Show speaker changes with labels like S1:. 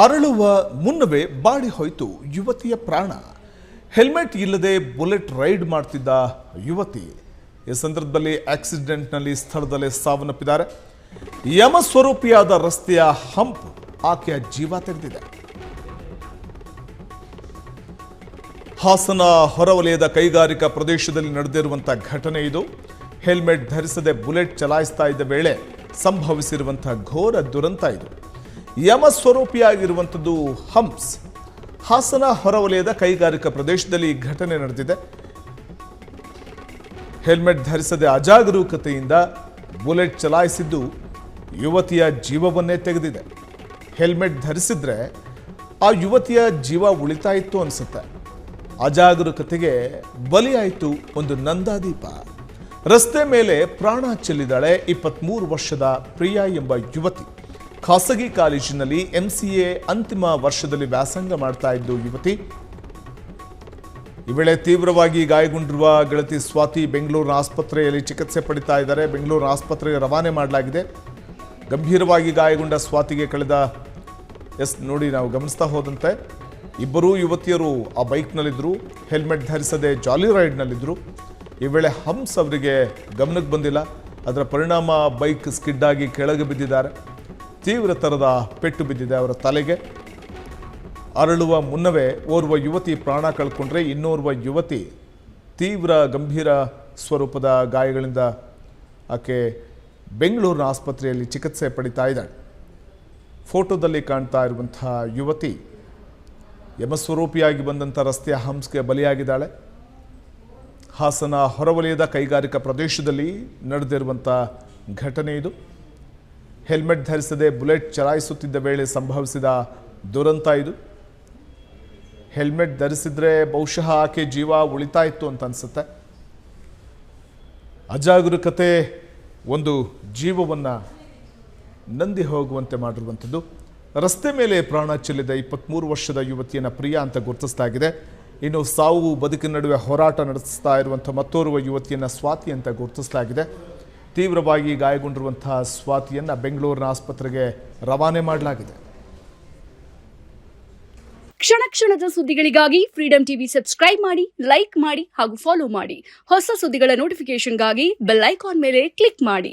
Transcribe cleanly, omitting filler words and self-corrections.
S1: ಅರಳುವ ಮುನ್ನವೇ ಬಾಡಿ ಹೋಯಿತು ಯುವತಿಯ ಪ್ರಾಣ. ಹೆಲ್ಮೆಟ್ ಇಲ್ಲದೆ ಬುಲೆಟ್ ರೈಡ್ ಮಾಡ್ತಿದ್ದ ಯುವತಿ ಈ ಸಂದರ್ಭದಲ್ಲಿ ಆಕ್ಸಿಡೆಂಟ್ನಲ್ಲಿ ಸ್ಥಳದಲ್ಲೇ ಸಾವನ್ನಪ್ಪಿದ್ದಾರೆ. ಯಮಸ್ವರೂಪಿಯಾದ ರಸ್ತೆಯ ಹಂಪ್ ಆಕೆಯ ಜೀವ ತೆಗೆದಿದೆ. ಹಾಸನ ಹೊರವಲಯದ ಕೈಗಾರಿಕಾ ಪ್ರದೇಶದಲ್ಲಿ ನಡೆದಿರುವಂತಹ ಘಟನೆ ಇದು. ಹೆಲ್ಮೆಟ್ ಧರಿಸದೆ ಬುಲೆಟ್ ಚಲಾಯಿಸ್ತಾ ಇದ್ದ ವೇಳೆ ಸಂಭವಿಸಿರುವಂತಹ ಘೋರ ದುರಂತ ಇದು. ಯಮಸ್ವರೂಪಿಯಾಗಿರುವಂಥದ್ದು ಹಂಪ್ಸ್. ಹಾಸನ ಹೊರವಲಯದ ಕೈಗಾರಿಕಾ ಪ್ರದೇಶದಲ್ಲಿ ಈ ಘಟನೆ ನಡೆದಿದೆ. ಹೆಲ್ಮೆಟ್ ಧರಿಸದೆ ಅಜಾಗರೂಕತೆಯಿಂದ ಬುಲೆಟ್ ಚಲಾಯಿಸಿದ್ದು ಯುವತಿಯ ಜೀವವನ್ನೇ ತೆಗೆದಿದೆ. ಹೆಲ್ಮೆಟ್ ಧರಿಸಿದ್ರೆ ಆ ಯುವತಿಯ ಜೀವ ಉಳಿತಾ ಇತ್ತು ಅನಿಸುತ್ತೆ. ಅಜಾಗರೂಕತೆಗೆ ಬಲಿಯಾಯಿತು ಒಂದು ನಂದಾದೀಪ. ರಸ್ತೆ ಮೇಲೆ ಪ್ರಾಣ ಚೆಲ್ಲಿದ್ದಾಳೆ 23 ವರ್ಷದ ಪ್ರಿಯಾ ಎಂಬ ಯುವತಿ. ಖಾಸಗಿ ಕಾಲೇಜಿನಲ್ಲಿ MCA ಅಂತಿಮ ವರ್ಷದಲ್ಲಿ ವ್ಯಾಸಂಗ ಮಾಡ್ತಾ ಇದ್ದು ಯುವತಿ. ಈ ವೇಳೆ ತೀವ್ರವಾಗಿ ಗಾಯಗೊಂಡಿರುವ ಗೆಳತಿ ಸ್ವಾತಿ ಬೆಂಗಳೂರಿನ ಆಸ್ಪತ್ರೆಯಲ್ಲಿ ಚಿಕಿತ್ಸೆ ಪಡಿತಾ ಇದ್ದಾರೆ. ಬೆಂಗಳೂರಿನ ಆಸ್ಪತ್ರೆಗೆ ರವಾನೆ ಮಾಡಲಾಗಿದೆ. ಗಂಭೀರವಾಗಿ ಗಾಯಗೊಂಡ ಸ್ವಾತಿಗೆ ಕಳೆದ ನೋಡಿ ನಾವು ಗಮನಿಸ್ತಾ ಹೋದಂತೆ ಇಬ್ಬರೂ ಯುವತಿಯರು ಆ ಬೈಕ್ನಲ್ಲಿದ್ದರು. ಹೆಲ್ಮೆಟ್ ಧರಿಸದೆ ಜಾಲಿ ರೈಡ್ನಲ್ಲಿದ್ದರು. ಈ ವೇಳೆ ಹಂಪ್ಸ್ ಅವರಿಗೆ ಗಮನಕ್ಕೆ ಬಂದಿಲ್ಲ. ಅದರ ಪರಿಣಾಮ ಬೈಕ್ ಸ್ಕಿಡ್ ಆಗಿ ಕೆಳಗೆ ಬಿದ್ದಿದ್ದಾರೆ. ತೀವ್ರ ಥರದ ಪೆಟ್ಟು ಬಿದ್ದಿದೆ ಅವರ ತಲೆಗೆ. ಅರಳುವ ಮುನ್ನವೇ ಓರ್ವ ಯುವತಿ ಪ್ರಾಣ ಕಳ್ಕೊಂಡ್ರೆ ಇನ್ನೋರ್ವ ಯುವತಿ ತೀವ್ರ ಗಂಭೀರ ಸ್ವರೂಪದ ಗಾಯಗಳಿಂದ ಆಕೆ ಬೆಂಗಳೂರಿನ ಆಸ್ಪತ್ರೆಯಲ್ಲಿ ಚಿಕಿತ್ಸೆ ಪಡಿತಾ ಇದ್ದಾಳೆ. ಫೋಟೋದಲ್ಲಿ ಕಾಣ್ತಾ ಇರುವಂತಹ ಯುವತಿ ಯಮಸ್ವರೂಪಿಯಾಗಿ ಬಂದಂಥ ರಸ್ತೆಯ ಹಂಪ್ಸ್ಗೆ ಬಲಿಯಾಗಿದ್ದಾಳೆ. ಹಾಸನ ಹೊರವಲಯದ ಕೈಗಾರಿಕಾ ಪ್ರದೇಶದಲ್ಲಿ ನಡೆದಿರುವಂಥ ಘಟನೆ ಇದು. ಹೆಲ್ಮೆಟ್ ಧರಿಸದೆ ಬುಲೆಟ್ ಚಲಾಯಿಸುತ್ತಿದ್ದ ವೇಳೆ ಸಂಭವಿಸಿದ ದುರಂತ ಇದು. ಹೆಲ್ಮೆಟ್ ಧರಿಸಿದ್ರೆ ಬಹುಶಃ ಆಕೆ ಜೀವ ಉಳಿತಾ ಇತ್ತು ಅಂತ ಅನಿಸುತ್ತೆ. ಅಜಾಗರೂಕತೆ ಒಂದು ಜೀವವನ್ನು ನಂದಿ ಹೋಗುವಂತೆ ಮಾಡಿರುವಂಥದ್ದು. ರಸ್ತೆ ಮೇಲೆ ಪ್ರಾಣ ಚೆಲ್ಲಿದ 23 ವರ್ಷದ ಯುವತಿಯನ್ನು ಪ್ರಿಯಾ ಅಂತ ಗುರುತಿಸಲಾಗಿದೆ. ಇನ್ನು ಸಾವು ಬದುಕಿನ ನಡುವೆ ಹೋರಾಟ ನಡೆಸ್ತಾ ಇರುವಂಥ ಮತ್ತೋರ್ವ ಯುವತಿಯನ್ನು ಸ್ವಾತಿ ಅಂತ ಗುರುತಿಸಲಾಗಿದೆ. ತೀವ್ರವಾಗಿ ಗಾಯಗೊಂಡಿರುವಂತಹ ಸ್ವಾತಿಯನ್ನು ಬೆಂಗಳೂರಿನ ಆಸ್ಪತ್ರೆಗೆ ರವಾನೆ ಮಾಡಲಾಗಿದೆ.
S2: ಕ್ಷಣ ಕ್ಷಣದ ಸುದ್ದಿಗಳಿಗಾಗಿ ಫ್ರೀಡಂ ಟಿವಿ ಸಬ್ಸ್ಕ್ರೈಬ್ ಮಾಡಿ, ಲೈಕ್ ಮಾಡಿ ಹಾಗೂ ಫಾಲೋ ಮಾಡಿ. ಹೊಸ ಸುದ್ದಿಗಳ ನೋಟಿಫಿಕೇಶನ್ಗಾಗಿ ಬೆಲ್ ಐಕಾನ್ ಮೇಲೆ ಕ್ಲಿಕ್ ಮಾಡಿ.